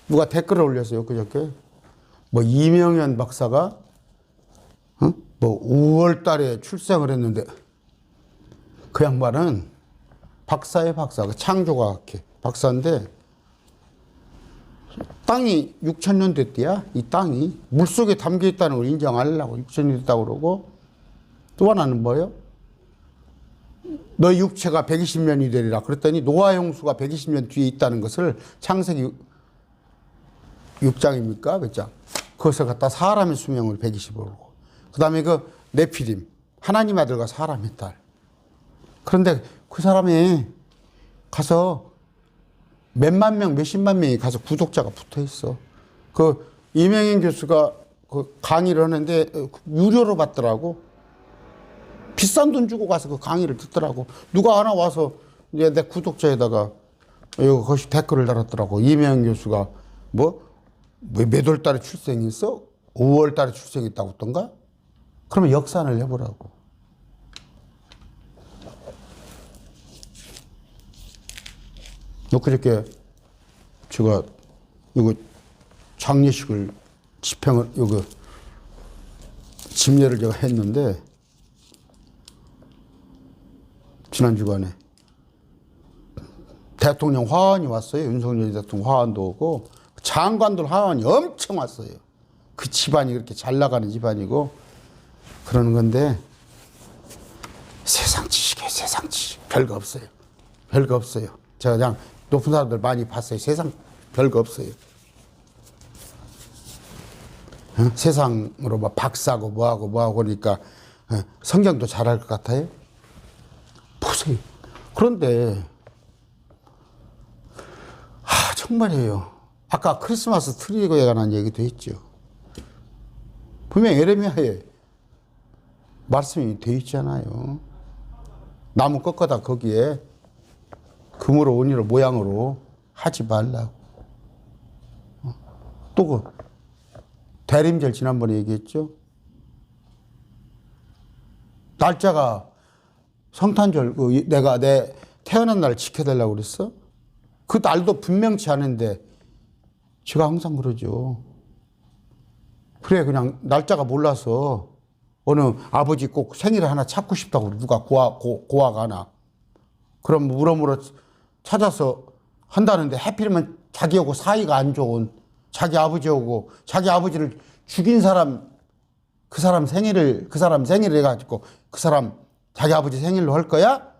누가 댓글을 올렸어요 그저께. 뭐 이명현 박사가 뭐 5월달에 출생을 했는데, 그 양반은 박사의 박사, 창조과학회 박사인데 땅이 6,000년 됐대야. 이 땅이 물속에 담겨 있다는 걸 인정하려고 6,000년 됐다고 그러고, 또 하나는 뭐예요? 너희 육체가 120년이 되리라 그랬더니 노아 홍수가 120년 뒤에 있다는 것을 창세기 6장입니까? 몇 장? 그것을 갖다 사람의 수명을 120으로 그러고, 그 다음에 그 네피림, 하나님 아들과 사람의 딸. 그런데 그 사람이 가서 몇만 명, 몇십만 명이 가서 구독자가 붙어 있어. 그 이명현 교수가 그 강의를 하는데 유료로 받더라고. 비싼 돈 주고 가서 그 강의를 듣더라고. 누가 하나 와서 이제 내 구독자에다가 거기 댓글을 달았더라고. 이명현 교수가 몇 월 달에 출생했어? 5월 달에 출생했다고 했던가? 그러면 역산을 해보라고. 그저께 제가 이거 장례식을 집례를 제가 했는데, 지난 주간에 대통령 화환이 왔어요. 윤석열 대통령 화환도 오고 장관들 화환이 엄청 왔어요. 그 집안이 그렇게 잘 나가는 집안이고 그러는 건데, 세상 지식이에요. 세상 지식. 별거 없어요. 제가 그냥 높은 사람들 많이 봤어요. 세상 별거 없어요. 세상으로 막 박사고 뭐하고 그러니까 성경도 잘할 것 같아요. 보세요. 그런데 정말이에요. 아까 크리스마스 트리에 관한 얘기도 했죠. 분명히 예레미야에 말씀이 돼 있잖아요. 나무 꺾어다 거기에 금으로 은으로 모양으로 하지 말라고. 또 그 대림절 지난번에 얘기했죠. 날짜가 성탄절, 내가 내 태어난 날 지켜달라고 그랬어? 그 날도 분명치 않은데 제가 항상 그러죠. 그래, 그냥 날짜가 몰라서 어느 아버지 꼭 생일 하나 찾고 싶다고 누가 고아가 하나. 그럼 물어물어 찾아서 한다는데 하필이면 자기하고 사이가 안 좋은 자기 아버지하고 자기 아버지를 죽인 사람, 그 사람 생일을 해가지고 그 사람 자기 아버지 생일로 할 거야?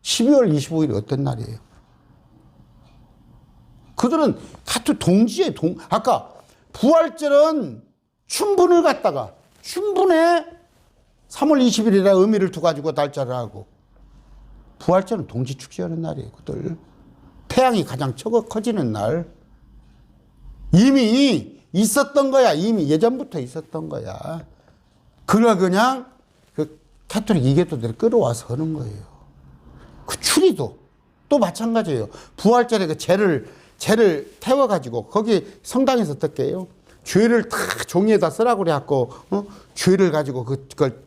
12월 25일이 어떤 날이에요? 그들은 같은 동지에 아까 부활절은 춘분을 갖다가 춘분에 3월 20일이라 의미를 두가지고 날짜를 하고, 부활절은 동지축제하는 날이에요. 그들 태양이 가장 커지는 날. 이미 있었던 거야. 이미 예전부터 있었던 거야. 그냥 그 카톨릭 이교도들이 끌어와서 하는 거예요. 그 추리도 또 마찬가지예요. 부활절에 그 죄를 태워가지고 거기 성당에서 어떻게 해요? 죄를 다 종이에다 쓰라고 그래갖고 죄를 가지고 그걸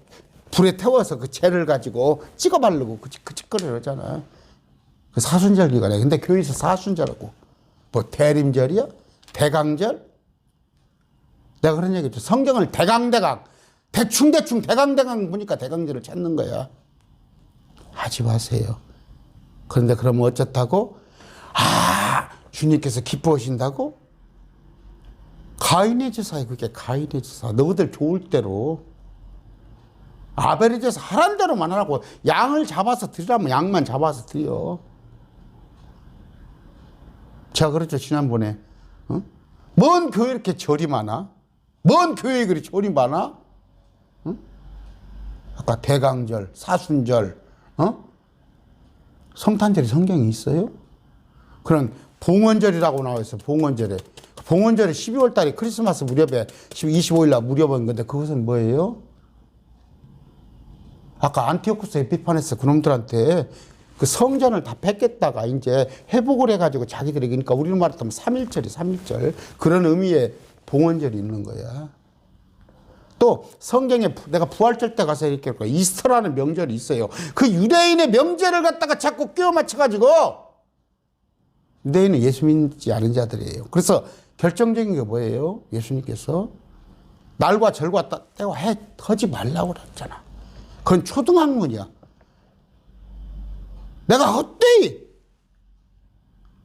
불에 태워서 그 죄를 가지고 찍어 바르고 그 짓거리를 하잖아. 그 사순절 기간에. 근데 교회에서 사순절하고 뭐 대림절이야? 대강절? 내가 그런 얘기 했죠. 성경을 대강 대충 대강 보니까 대강절을 찾는 거야. 하지 마세요. 그런데 그러면 어쩌다고? 주님께서 기뻐하신다고? 가인의 제사에 그게 가인의 제사. 너희들 좋을 대로 아벨의 제사 하란 대로만 하라고. 양을 잡아서 드리라면 양만 잡아서 드려. 제가 그랬죠 지난번에. 뭔 교회 이렇게 절이 많아? 뭔 교회에 그리 절이 많아? 아까 대강절, 사순절, 성탄절이 성경에 있어요? 그럼 봉헌절이라고 나와 있어요. 봉헌절에. 봉헌절에 12월 달에 크리스마스 무렵에 25일 날 무렵인 건데 그것은 뭐예요? 아까 안티오쿠스 에피파네스 그놈들한테 그 성전을 다 뺏겠다가 이제 회복을 해가지고 자기들이, 그러니까 우리는 말하면 3.1절이 3.1절 그런 의미의 봉헌절이 있는 거야. 또 성경에 내가 부활절 때 가서 이렇게 할 거야. 이스터라는 명절이 있어요. 그 유대인의 명절을 갖다가 자꾸 끼워 맞춰가지고 유대인은 예수 믿지 않은 자들이에요. 그래서 결정적인 게 뭐예요? 예수님께서 날과 절과 때와 하지 말라고 그랬잖아. 그건 초등학문이야. 내가 헛되이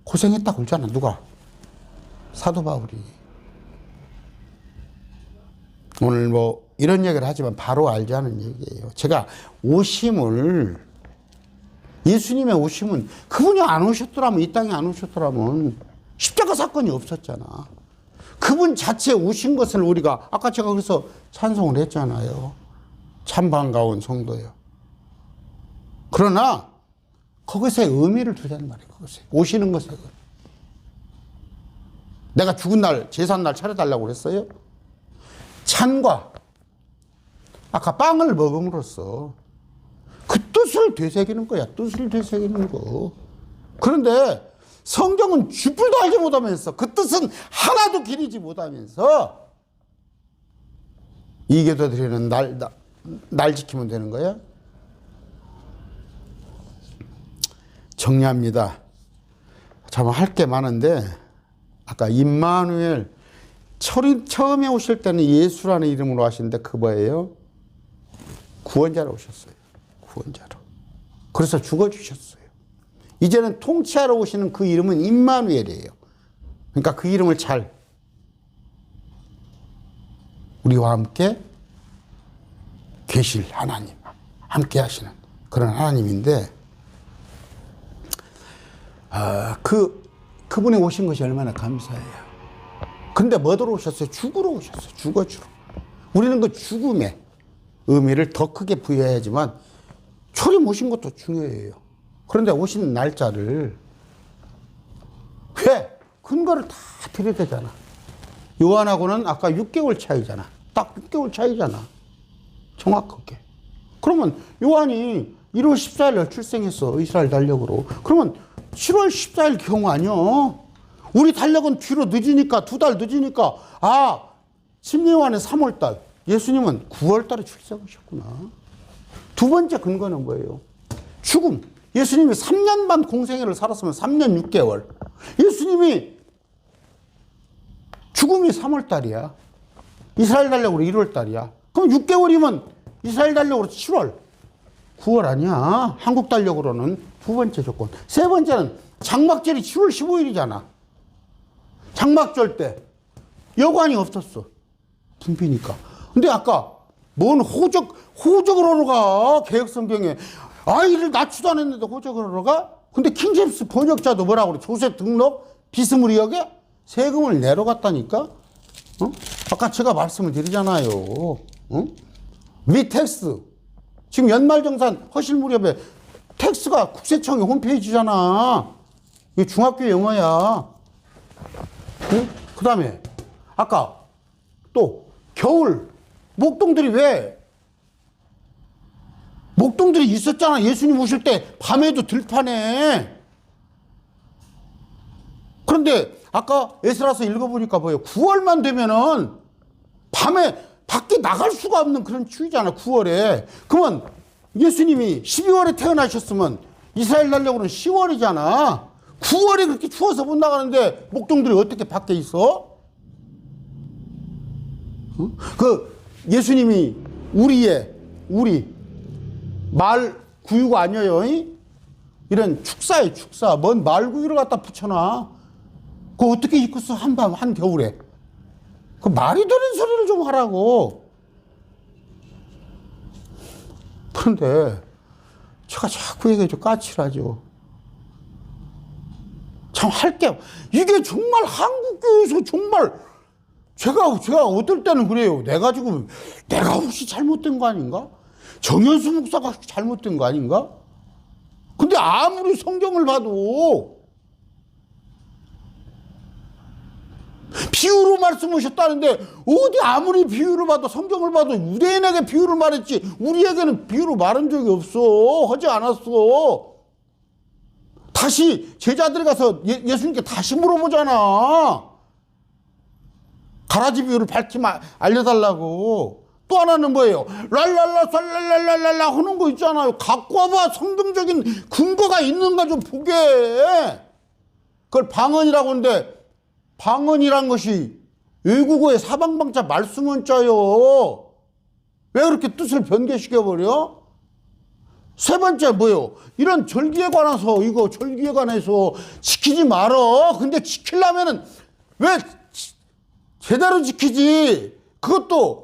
고생했다고 그러잖아. 누가? 사도 바울이. 오늘 뭐 이런 얘기를 하지만 바로 알지 않은 얘기예요. 제가 예수님의 오심은 그분이 안 오셨더라면, 이 땅에 안 오셨더라면 십자가 사건이 없었잖아. 그분 자체에 오신 것을 우리가 아까 제가 그래서 찬송을 했잖아요. 참 반가운 성도요. 그러나 그것에 의미를 두자는 말이에요. 그것에 오시는 것에. 내가 죽은 날 제삿날 차려달라고 그랬어요. 찬과 아까 빵을 먹음으로써 그 뜻을 되새기는 거야. 뜻을 되새기는 거. 그런데 성경은 쥐뿔도 알지 못하면서 그 뜻은 하나도 기리지 못하면서 이게도 드리는 날 지키면 되는 거야? 정리합니다. 참 할 게 많은데 아까 임마누엘 처음에 오실 때는 예수라는 이름으로 하시는데 그 뭐예요? 구원자로 오셨어요. 구원자로. 그래서 죽어주셨어요. 이제는 통치하러 오시는 그 이름은 임마누엘이에요. 그러니까 그 이름을 잘 우리와 함께 계실 하나님, 함께 하시는 그런 하나님인데 그분이 오신 것이 얼마나 감사해요. 근데 뭐더러 오셨어요? 죽으러 오셨어요. 죽어주러. 우리는 그 죽음의 의미를 더 크게 부여해야지만 초림 오신 것도 중요해요. 그런데 오시는 날짜를 왜? 근거를 다 드려야 되잖아. 요한하고는 아까 6개월 차이잖아. 딱 6개월 차이잖아. 정확하게. 그러면 요한이 1월 14일 날 출생했어. 이스라엘 달력으로. 그러면 7월 14일 경우 아니야. 우리 달력은 뒤로 늦으니까, 2달 늦으니까, 심리요한은 3월 달, 예수님은 9월 달에 출생하셨구나. 두 번째 근거는 뭐예요? 죽음. 예수님이 3년 반 공생애를 살았으면 3년 6개월. 예수님이 죽음이 3월 달이야. 이스라엘 달력으로 1월 달이야. 그럼 6개월이면 이스라엘 달력으로 7월. 9월 아니야. 한국 달력으로는 두 번째 조건. 세 번째는 장막절이 7월 15일이잖아. 장막절 때 여관이 없었어. 붐비니까. 근데 아까 뭔 호적을 하러 가? 개혁성경에 아이를 낳지도 않았는데 호적을 하러 가? 근데 킹제임스 번역자도 뭐라고 그래? 조세 등록 비스무리하게 세금을 내러 갔다니까? 아까 제가 말씀을 드리잖아요. 위텍스. 지금 연말정산 허실 무렵에 텍스가 국세청의 홈페이지잖아. 이게 중학교 영어야. 그 다음에 아까 또 겨울 목동들이 왜? 목동들이 있었잖아. 예수님 오실 때 밤에도 들판에. 그런데 아까 에스라서 읽어보니까 뭐예요? 9월만 되면은 밤에 밖에 나갈 수가 없는 그런 추위잖아. 9월에. 그러면 예수님이 12월에 태어나셨으면 이스라엘 달력으로는 10월이잖아. 9월에 그렇게 추워서 못 나가는데 목동들이 어떻게 밖에 있어? 그 예수님이 우리 말 구유가 아니에요. 이런 축사에 축사. 뭔 말 구유를 갖다 붙여놔. 그거 어떻게 입겠어? 한겨울에. 그 말이 되는 소리를 좀 하라고. 그런데 제가 자꾸 얘기해줘. 까칠하죠. 참 할게. 이게 정말 한국교회에서 정말 제가 어떨 때는 그래요. 내가 혹시 잘못된 거 아닌가? 정현수 목사가 잘못된 거 아닌가? 근데 아무리 성경을 봐도 비유로 말씀하셨다는데 어디 아무리 비유로 봐도 성경을 봐도 유대인에게 비유를 말했지 우리에게는 비유로 말한 적이 없어. 하지 않았어. 다시 제자들이 가서 예수님께 다시 물어보잖아. 가라지 비유를 밝히 알려달라고. 또 하나는 뭐예요? 랄랄라 쌀랄랄랄라 하는 거 있잖아요. 갖고 와봐. 성경적인 근거가 있는가 좀 보게. 그걸 방언이라고 하는데 방언이란 것이 외국어의 사방방자 말수문자요. 왜 그렇게 뜻을 변개시켜버려? 세 번째 뭐예요? 이런 절기에 관해서 이거 절기에 관해서 지키지 말어. 근데 지키려면은 왜 제대로 지키지? 그것도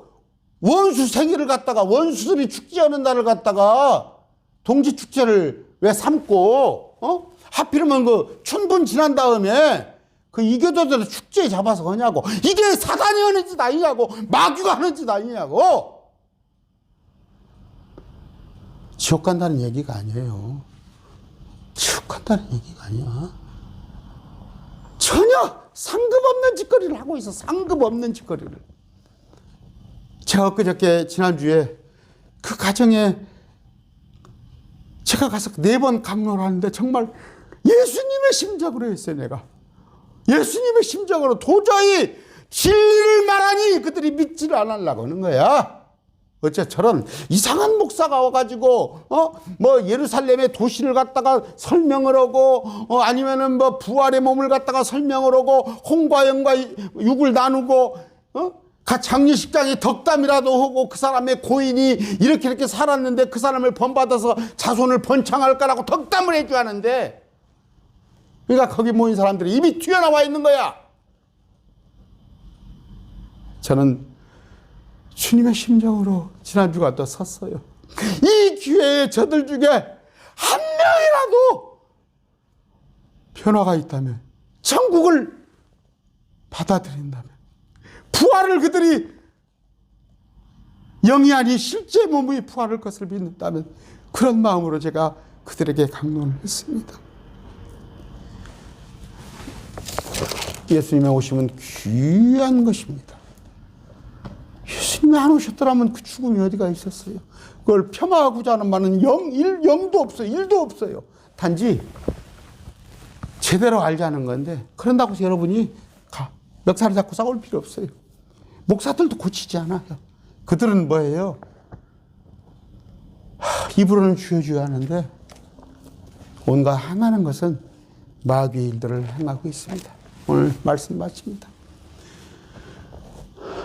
원수 생일을 갖다가 원수들이 축제하는 날을 갖다가 동지 축제를 왜 삼고 하필이면 그 춘분 지난 다음에 그 이교도들을 축제에 잡아서 하냐고. 이게 사단이 하는 짓 아니냐고. 마귀가 하는 짓 아니냐고. 지옥 간다는 얘기가 아니에요. 지옥 간다는 얘기가 아니야. 전혀 상급 없는 짓거리를 하고 있어. 상급 없는 짓거리를. 제가 엊그저께 지난주에 그 가정에 제가 가서 4번 강론을 하는데 정말 예수님의 심정으로 했어요. 내가 예수님의 심정으로 도저히 진리를 말하니 그들이 믿지를 않으려고 하는 거야. 어째 저런 이상한 목사가 와가지고 뭐 예루살렘의 도시를 갖다가 설명을 하고 아니면은 뭐 부활의 몸을 갖다가 설명을 하고 홍과 영과 육을 나누고 장례식장에 덕담이라도 하고 그 사람의 고인이 이렇게 살았는데 그 사람을 본받아서 자손을 번창할 거라고 덕담을 해줘야 하는데 그러니까 거기 모인 사람들이 입이 튀어나와 있는 거야. 저는 주님의 심정으로 지난주가 또 섰어요. 이 기회에 저들 중에 한 명이라도 변화가 있다면, 천국을 받아들인다면, 부활을 그들이 영이 아닌 실제 몸의 부활할 것을 믿는다면 그런 마음으로 제가 그들에게 강론을 했습니다. 예수님이 오시면 귀한 것입니다. 예수님이 안 오셨더라면 그 죽음이 어디가 있었어요. 그걸 폄하하고자 하는 말은 0도 없어요. 1도 없어요. 단지 제대로 알자는 건데 그런다고 해서 여러분이 멱살을 잡고 싸울 필요 없어요. 목사들도 고치지 않아요. 그들은 뭐예요? 입으로는 주여주여 하는데 온갖 행하는 것은 마귀의 일들을 행하고 있습니다. 오늘 말씀 마칩니다.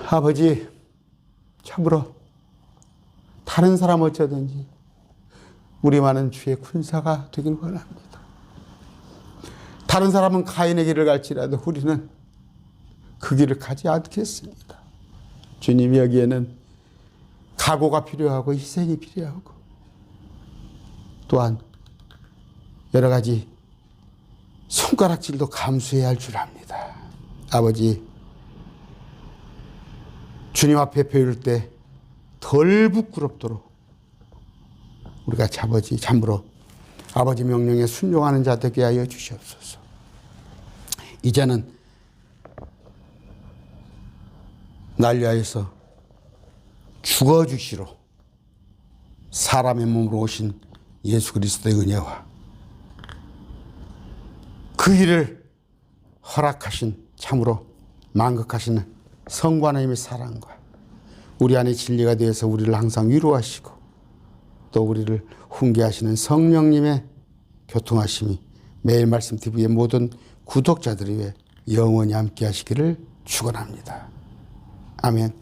아버지, 참으로 다른 사람 어쩌든지 우리만은 주의 군사가 되길 원합니다. 다른 사람은 가인의 길을 갈지라도 우리는 그 길을 가지 않겠습니다. 주님, 여기에는 각오가 필요하고 희생이 필요하고 또한 여러 가지 손가락질도 감수해야 할 줄 압니다. 아버지, 주님 앞에 배울 때 덜 부끄럽도록 우리가 참으로 아버지 명령에 순종하는 자 되게 하여 주시옵소서. 이제는 날 위하여서 죽어주시러 사람의 몸으로 오신 예수 그리스도의 은혜와 그 일을 허락하신 참으로 만극하시는 성부 하나님의 사랑과 우리 안에 진리가 되어서 우리를 항상 위로하시고 또 우리를 훈계하시는 성령님의 교통하심이 매일 말씀 TV의 모든 구독자들 위해 영원히 함께 하시기를 축원합니다. 아멘.